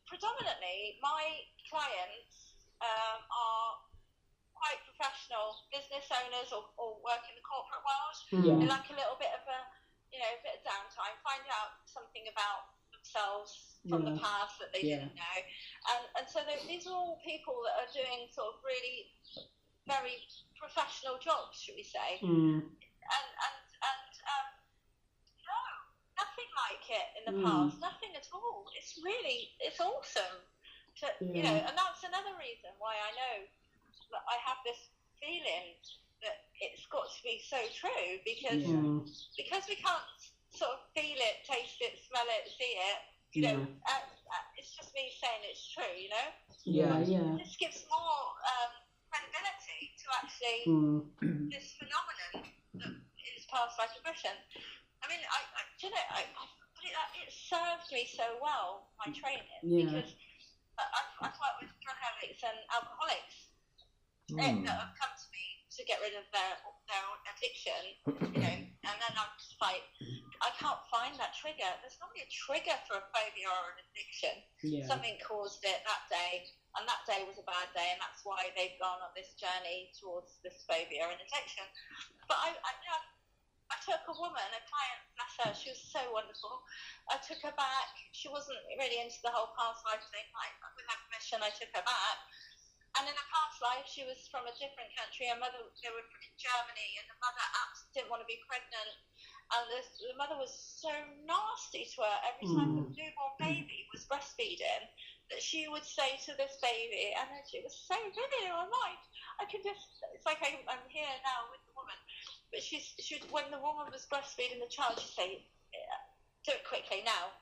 predominantly, my clients are quite professional business owners or work in the corporate world. They like a little bit of a bit of downtime, find out something about themselves from the past that they didn't know, and so these are all people that are doing sort of really very professional jobs, should we say? And no, nothing like it in the past, nothing at all. It's awesome to and that's another reason why I know that I have this feeling that it's got to be so true, because we can't sort of feel it, taste it, smell it, see it. It's just me saying it's true. This gives more credibility to actually this phenomenon that is past life regression. I mean, it served me so well, my training, because I've worked with drug addicts and alcoholics that have come to me to get rid of their addiction, and then I'm just like, I can't find that trigger. There's normally a trigger for a phobia or an addiction. Something caused it that day, and that day was a bad day, and that's why they've gone on this journey towards this phobia and addiction. But I took a woman, a client, bless her, she was so wonderful. I took her back. She wasn't really into the whole past life thing. With her permission, I took her back. And in a past life, she was from a different country. They were in Germany, and the mother absolutely didn't want to be pregnant. And the mother was so nasty to her every time the newborn baby was breastfeeding, that she would say to this baby, and then she was so vivid in my mind. It's like I'm here now with the woman. But when the woman was breastfeeding the child, she'd say, do it quickly now,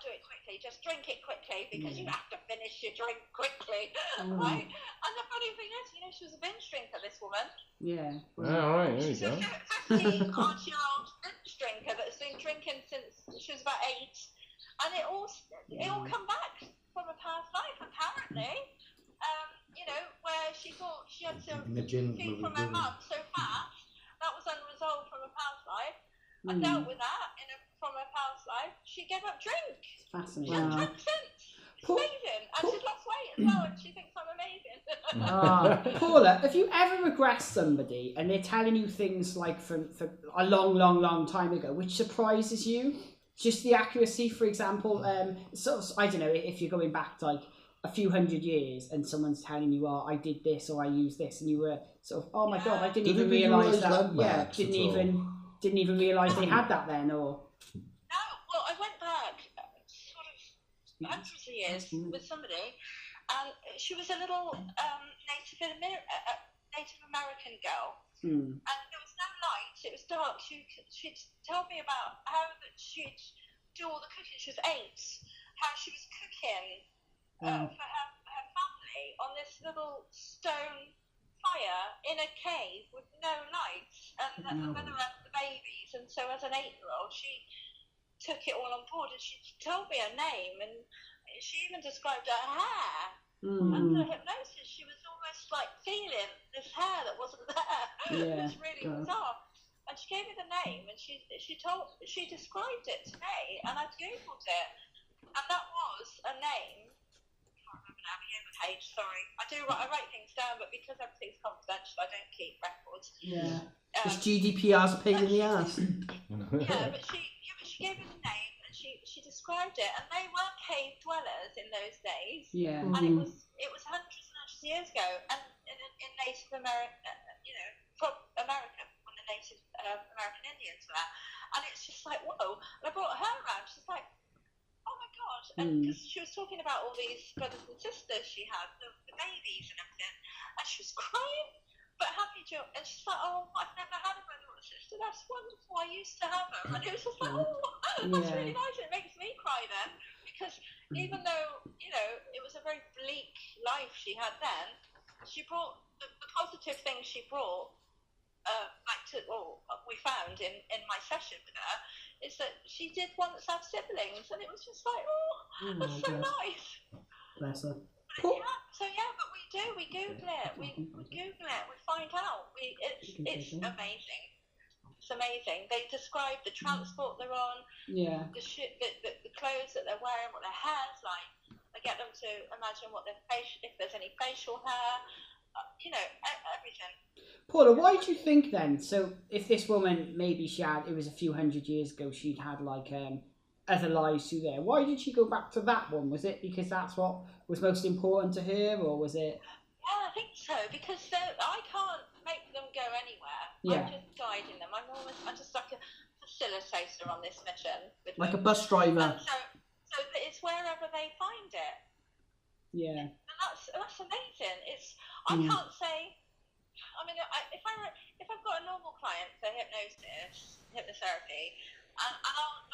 do it quickly, just drink it quickly, because you have to finish your drink quickly, right? And the funny thing is, she was a binge drinker, this woman. Yeah. All right, there you go. She's a 15-odd binge drinker that's been drinking since she was about 8, and it all come back from a past life, apparently. Where she thought she had to feed from her mum so fast. That was unresolved from a past life. I dealt with that from a past life. She gave up drink. Fascinating. She hasn't drunk since. It's amazing. And she's lost weight as well, and she thinks I'm amazing. Paula, have you ever regressed somebody and they're telling you things like from a long time ago, which surprises you? Just the accuracy, for example. Sort of, I don't know, if you're going back to like a few hundred years and someone's telling you, I did this or I used this, and you were sort of, oh my god, I didn't even realise that. Yeah, didn't even realise they had that then, or. No, well, I went back sort of hundreds of years with somebody, and she was a little Native American girl, and there was no light. It was dark. She'd tell me about how that she'd do all the cooking. She was 8. How she was cooking. For her family on this little stone fire in a cave with no lights, and the mother had the babies, and so as an 8-year-old she took it all on board, and she told me her name, and she even described her hair. Under hypnosis she was almost like feeling this hair that wasn't there. It was really bizarre, and she gave me the name, and she described it to me, and I googled it, and that was a name. Page, sorry. I write things down, but because everything's confidential, I don't keep records. This GDPR's a pain in the ass. But she gave me the name, and she described it, and they were cave dwellers in those days. And it was hundreds and hundreds of years ago, and in Native America, from America, when the Native American Indians were, and it's just like, whoa. And I brought her around. She's like, oh my god, and because she was talking about all these brothers and sisters she had, the babies and everything, and she was crying but happy to, and she's like, oh, I've never had a brother or a sister, that's wonderful, I used to have them, and it was just like, that's really nice, and it makes me cry then, because even though it was a very bleak life she had then, she brought the positive things she brought, like we found in my session with her is that she did once have siblings, and it was just like, that's so nice. Bless her. But we Google it. We Google it. We find out. It's amazing. It's amazing. They describe the transport they're on. Yeah. The clothes that they're wearing, what their hair's like. I get them to imagine what if there's any facial hair. Everything. Paula, why do you think then? So, if this woman, maybe it was a few hundred years ago, she'd had like other lives through there. Why did she go back to that one? Was it because that's what was most important to her, or was it? Yeah, I think so, because I can't make them go anywhere. Yeah. I'm just guiding them. I'm just like a facilitator on this mission. Like a bus driver. And so it's wherever they find it. Yeah. And that's amazing. I can't say. I mean, if I've got a normal client for hypnotherapy, and I'll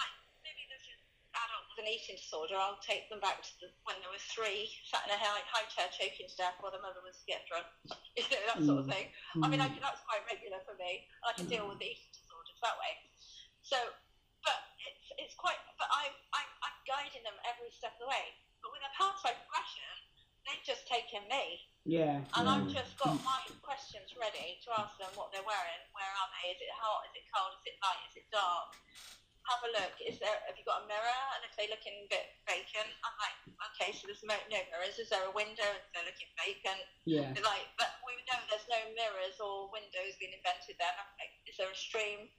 maybe there's an adult with an eating disorder, I'll take them back to when there were 3 sat in a high chair choking to death while the mother was get drunk, that sort of thing. I mean, that's quite regular for me. I can deal with the eating disorders that way. So, but it's quite. But I'm guiding them every step of the way. But with a past life regression, they've just taken me. Yeah. And I've just got my questions ready to ask them what they're wearing. Where are they? Is it hot? Is it cold? Is it light? Is it dark? Have a look. Have you got a mirror? And if they're looking a bit vacant, I'm like, okay, so there's no mirrors. Is there a window? If they're looking vacant, Yeah. but we know there's no mirrors or windows being invented then. I'm like, is there a stream?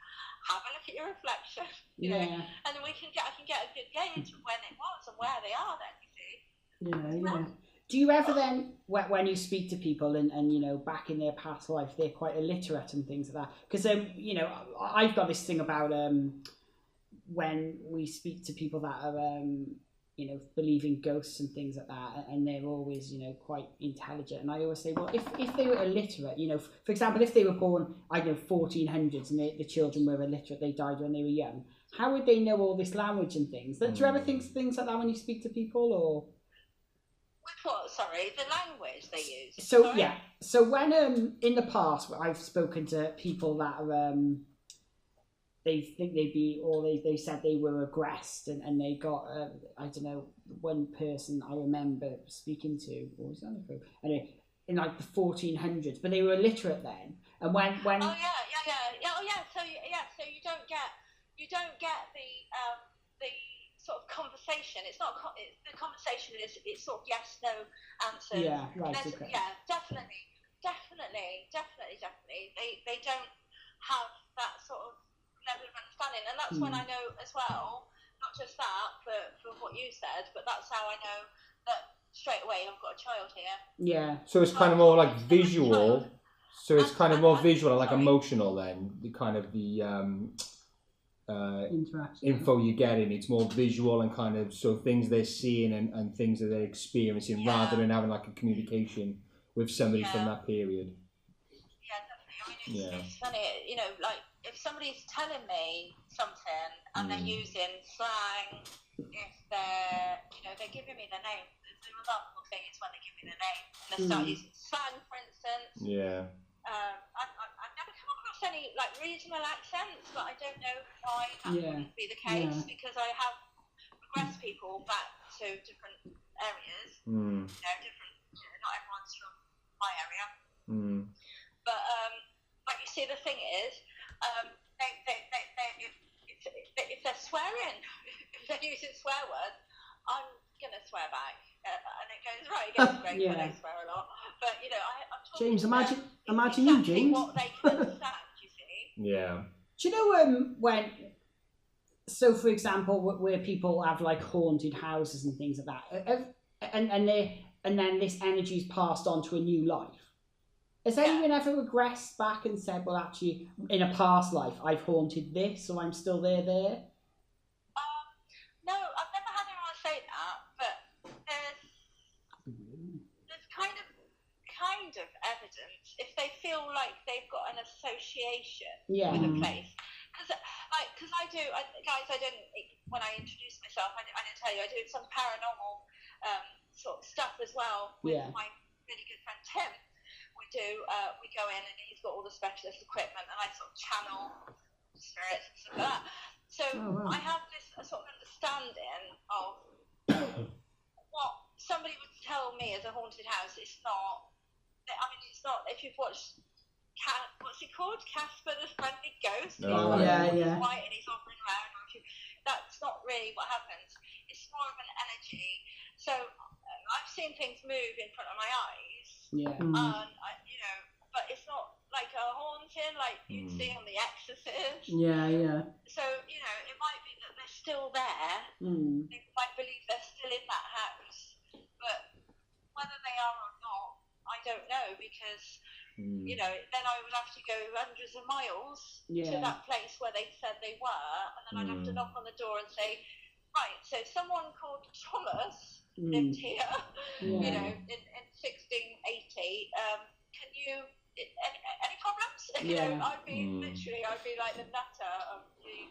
Have a look at your reflection. You know? And then I can get a good gauge of when it was and where they are. Then you see. Yeah. Do you ever then, when you speak to people and back in their past life, they're quite illiterate and things like that? Because I've got this thing about when we speak to people that are believe in ghosts and things like that, and they're always quite intelligent, and I always say, well, if they were illiterate, for example, if they were born 1400s and the children were illiterate, they died when they were young, how would they know all this language and things? Do you ever think things like that when you speak to people, or? What? Sorry, the language they use. So so when in the past I've spoken to people that are they think they said they were regressed and they got I don't know, one person I remember speaking to, what was on the phone? Anyway, in like the 1400s, but they were illiterate then. And when so you don't get the sort of conversation. It's not the conversation is it's sort of yes no answers. Yeah, right. Okay. Yeah, definitely. They don't have that sort of level of understanding, and that's when I know as well. Not just that, for what you said, but that's how I know that straight away I've got a child here. Yeah. So it's kind of more like visual. So it's kind of more visual and like emotional then. The kind of the info you're getting, it's more visual and kind of so things they're seeing and things that they're experiencing rather than having like a communication with somebody from that period. Yeah, definitely. I mean, it's funny, like if somebody's telling me something and they're using slang, if they're giving me their name, the remarkable thing is when they give me their name and they start using slang, for instance. Yeah. I've never come across any like regional accents, but I don't know why that wouldn't be the case because I have progressed people back to different areas. Different. Not everyone's from my area. But like you see, the thing is, if they're swearing, if they're using swear words, I'm gonna swear back, and it goes right against me when I swear a lot. But I'm talking James, imagine exactly you, James. What they can understand, you see. Yeah. Do you know when? So, for example, where people have like haunted houses and things like that, and then this energy is passed on to a new life. Has anyone ever regressed back and said, well, actually, in a past life, I've haunted this, so I'm still there? No, I've never had anyone say that, but there's kind of evidence if they feel like they've got an association with a place. Because I do, guys, I didn't, when I introduced myself, I didn't tell you, I did some paranormal sort of stuff as well with my really good friend Tim. We do, we go in and he's got all the specialist equipment, and I sort of channel spirits and stuff like that. So I have this sort of understanding of what somebody would tell me as a haunted house. It's not. I mean, it's not. If you've watched, what's it called? Casper the Friendly Ghost. Oh, He's white and he's hovering around. That's not really what happens. It's more of an energy. So I've seen things move in front of my eyes. Yeah. And but it's not like a haunting like you'd see on The Exorcist. Yeah. So it might be that they're still there. They might believe they're still in that house, but whether they are or not, I don't know, because then I would have to go hundreds of miles to that place where they said they were, and then I'd have to knock on the door and say, right, so someone called Thomas lived here, in 1680. Can you? Any problems? I'd be like the nutter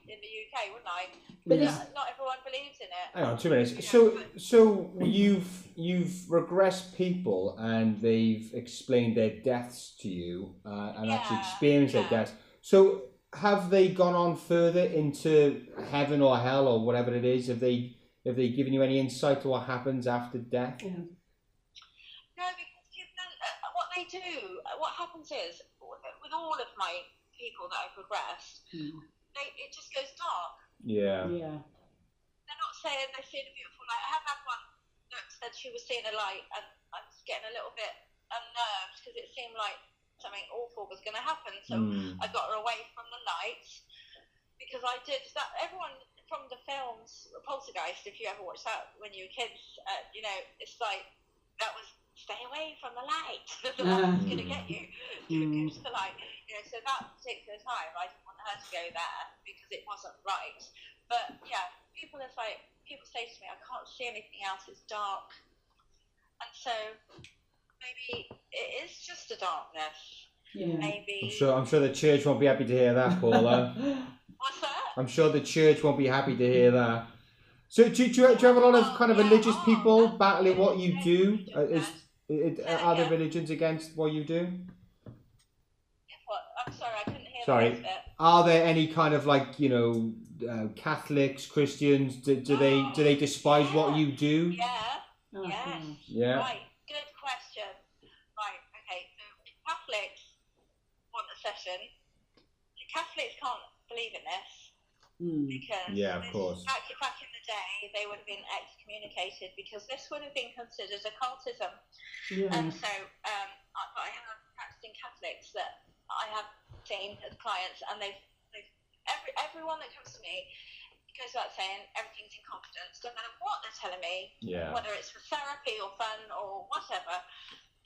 in the UK, wouldn't I? But not everyone believes in it. Hang on 2 minutes. So you've regressed people, and they've explained their deaths to you, and actually experienced their deaths. So have they gone on further into heaven or hell or whatever it is? Have they given you any insight to what happens after death? No, because what happens is, with all of my people that I've regressed, it just goes dark. Yeah. They're not saying they're seeing a beautiful light. I have had one that said she was seeing a light, and I was getting a little bit unnerved because it seemed like something awful was going to happen. So I got her away from the lights, because I did that. Everyone from the films Poltergeist, if you ever watched that when you were kids, it's like that was. Stay away from the light. The light's going to get you. Don't go to the light. So that particular time, I didn't want her to go there because it wasn't right. But people say to me, I can't see anything else. It's dark. And so maybe it is just a darkness. Yeah. Maybe. I'm sure the church won't be happy to hear that, Paula. What's that? I'm sure the church won't be happy to hear that. So do you have a lot of kind of religious people battling what you do? Are there religions against what you do? What? I'm sorry, I couldn't hear Sorry. Are there any kind of Catholics, Christians? Do they despise what you do? Yes. Yeah. Right. Good question. Right. Okay. So if Catholics want a session, the Catholics can't believe in this. Because of course. Back in the day, they would have been excommunicated because this would have been considered occultism. And so, I have practicing Catholics that I have seen as clients, and everyone that comes to me goes about saying everything's in confidence, no matter what they're telling me, whether it's for therapy or fun or whatever,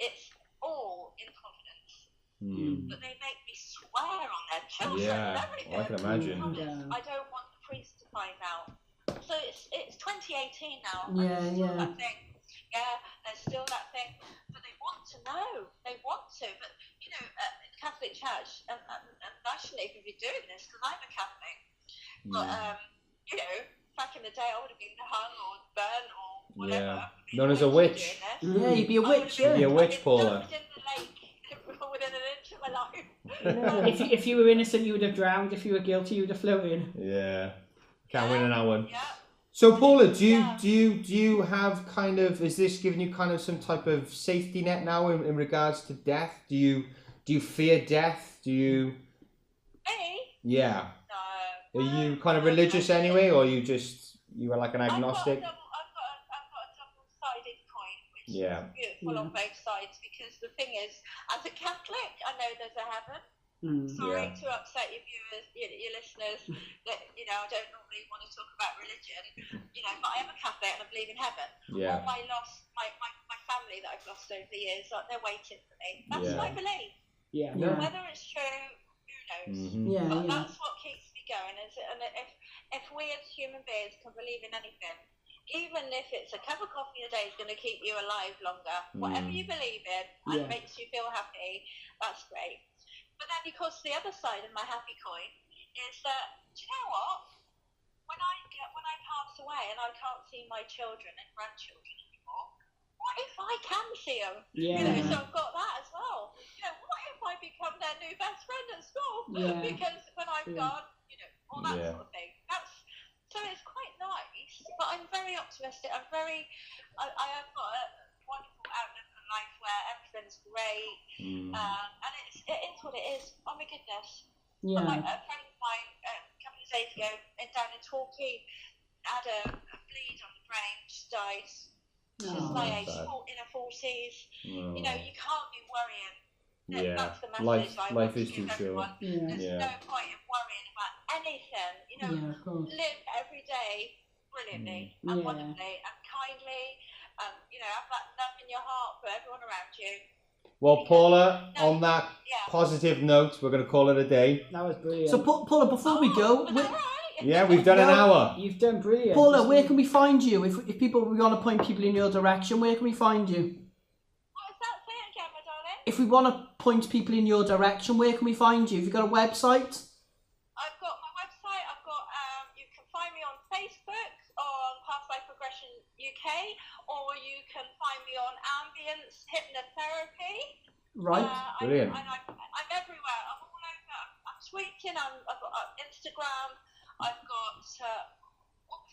it's all in confidence. But they make me swear on their children and everything. I can imagine. I don't want the priest to find out. So it's 2018 now. That thing. There's still that thing. But they want to know. They want to. But in the Catholic Church, and nationally, if you're doing this, because I'm a Catholic, but back in the day, I would have been hung or burnt or whatever. Known as a witch. You'd be a witch. You'd be a witch, Paula. Within an inch of my life. If you were innocent, you would have drowned. If you were guilty, you would have floated. Yeah, can't win on that one. Yeah. So Paula, do you have kind of, is this giving you kind of some type of safety net now in regards to death? Do you fear death? Do you? Me? Yeah. No. Are you kind of religious anyway, or you are like an agnostic? I've got a double-sided coin, which Yeah. is beautiful on both sides, because the thing is, as a Catholic, I know there's a heaven. Sorry to upset your viewers, your listeners, that I don't normally want to talk about religion, but I am a Catholic and I believe in heaven. Yeah. All my family that I've lost over the years, they're waiting for me. That's my belief. Yeah. Whether it's true, who knows? But that's what keeps me going. And if we as human beings can believe in anything, even if it's a cup of coffee a day is going to keep you alive longer, whatever you believe in and makes you feel happy, that's great. But then, of course, the other side of my happy coin is that, do you know what? When I pass away and I can't see my children and grandchildren anymore, what if I can see them? Yeah. So I've got that as well. become their new best friend at school Yeah. because when I'm gone, all that Yeah. sort of thing. So it's quite nice, but I'm very optimistic. I have got a wonderful outlook on life where everything's great, and it is what it is. Oh my goodness! Yeah. Like a friend of mine a couple of days ago down in Torquay had a bleed on the brain, just died. She's my age, in her 40s. Oh. You can't be worrying. Yeah. That's the message I Life want to is too give short. everyone. There's Yeah. no point in worrying about anything. Yeah, of course. Live every day brilliantly and wonderfully and kindly, and have that love in your heart for everyone around you. Well, Paula, on that positive note, we're going to call it a day. That was brilliant. So, Paula, before we go, Was that right? Yeah, we've done an hour. You've done brilliant. Paula, where can we find you? If people we want to point people in your direction, where can we find you? What was that? Say it again, my darling. If we want to point people in your direction, where can we find you? Have you got a website? I've got my website. I've got you can find me on Facebook on Past Life Regression UK, or you can find me on Ambience Hypnotherapy. Right. Brilliant. I'm everywhere. I'm all over. I'm tweeting. I've got Instagram. I've got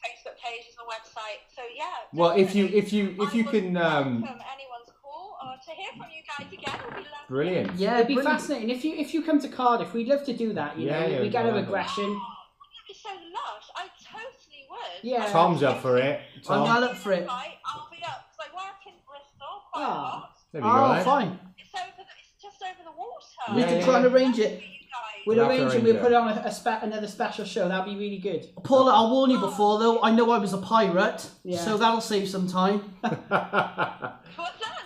Facebook page and a website. So yeah. Well, if you I can, welcome anyone's call or to hear from you guys again. It'll be lovely. brilliant. Yeah, It'd be brilliant. fascinating if you come to Cardiff. We'd love to do that. You know, Yeah, we get a yeah. regression. That'd be so lush. I totally would. Yeah. Tom's up for it. I'm Tom, well up for it. Right, I'll be up because I work in Bristol quite a Ah. lot. there we go. Oh, eh? fine. It's just over the water. We Yeah, can yeah, try and yeah. arrange it. For you guys. We'll We'll have to arrange and arrange we'll it. put on another special show. That'd be really good. Paula, I'll warn you before though. I know I was a pirate, Yeah. so that'll save some time. What's that?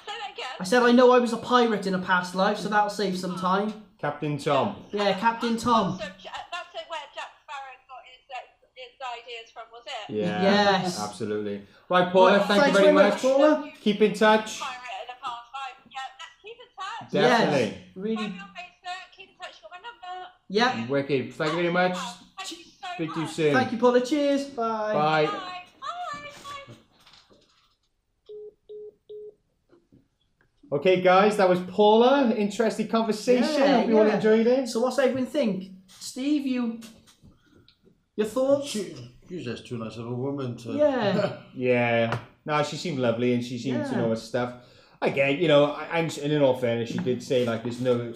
Say that again. I said I know I was a pirate in a past life, so that'll save some time. Captain Tom. Yeah, Captain Tom. So, that's where Jack Sparrow got his ideas from, was it? Yeah. Yes. Absolutely. Right, Paula. Right, thank you thanks very very much. much, Paula. Keep in touch. Pirate in the past life. Yeah, let's keep in touch. Definitely. Yes. Find Really. me on Facebook. Keep in touch. Got my number. Yeah. Wicked. Thank you very much. Thank you so Speak to you much. soon. Thank you, Paula. Cheers. Bye. Bye. Bye. Bye. Okay, guys, that was Paula. Interesting conversation. Yeah, Hope you all yeah. enjoyed it. So what's everyone think? Steve, your thoughts? She's just too nice of a woman to. Yeah. Yeah. No, she seemed lovely and she seemed to Yeah. know her stuff. Again, and in all fairness, she did say like there's no,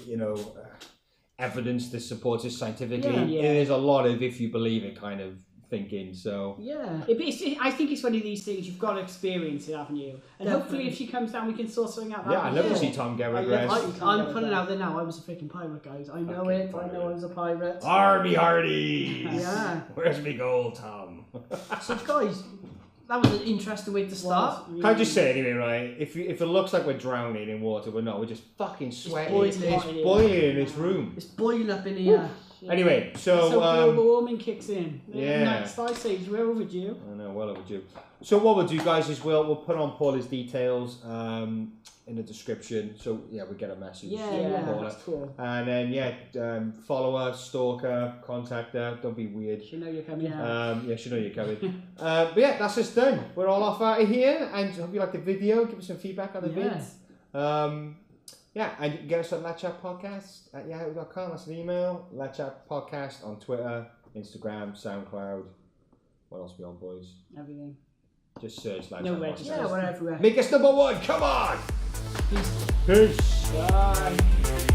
evidence that supports it scientifically. Yeah, yeah. There's a lot of if you believe it kind of thinking. So Yeah. I think it's one of these things you've got to experience it, haven't you? And hopefully, Definitely. if she comes down, we can sort something out. yeah, I'd love to Yeah. see Tom get I'd love regressed. to- I'm putting it out there now. I was a freaking pirate, guys. I know Fucking it. I pirate. know I was a pirate. Army Hardy. Yeah. Where's me gold, Tom? So, guys, that was an interesting way to start. Can I just say anyway, right? If it looks like we're drowning in water, we're not. We're just fucking sweating. boiling. It's boiling in this room. It's boiling up in here. Anyway, So so global warming kicks in. yeah. Next ice age, we're overdue. I know, well overdue. So what we'll do, guys, is we'll put on Paula's details in the description. So yeah, we get a message. Yeah, from yeah. Paula. That's cool. And then follow her, stalk her, contact her. Don't be weird. You know you're coming. Yeah. She know you're coming. But yeah, that's us done. We're all off out of here, and hope you like the video. Give us some feedback on the Yeah. vids. Yeah, and you can get us at letchatpodcast@yahoo.com. That's an email. Letchatpodcast on Twitter, Instagram, SoundCloud. What else we on, boys? Everything. Just search Letchat No Podcast. register. Yeah, we're everywhere. Make us number one. Come on. Peace. Peace. Bye.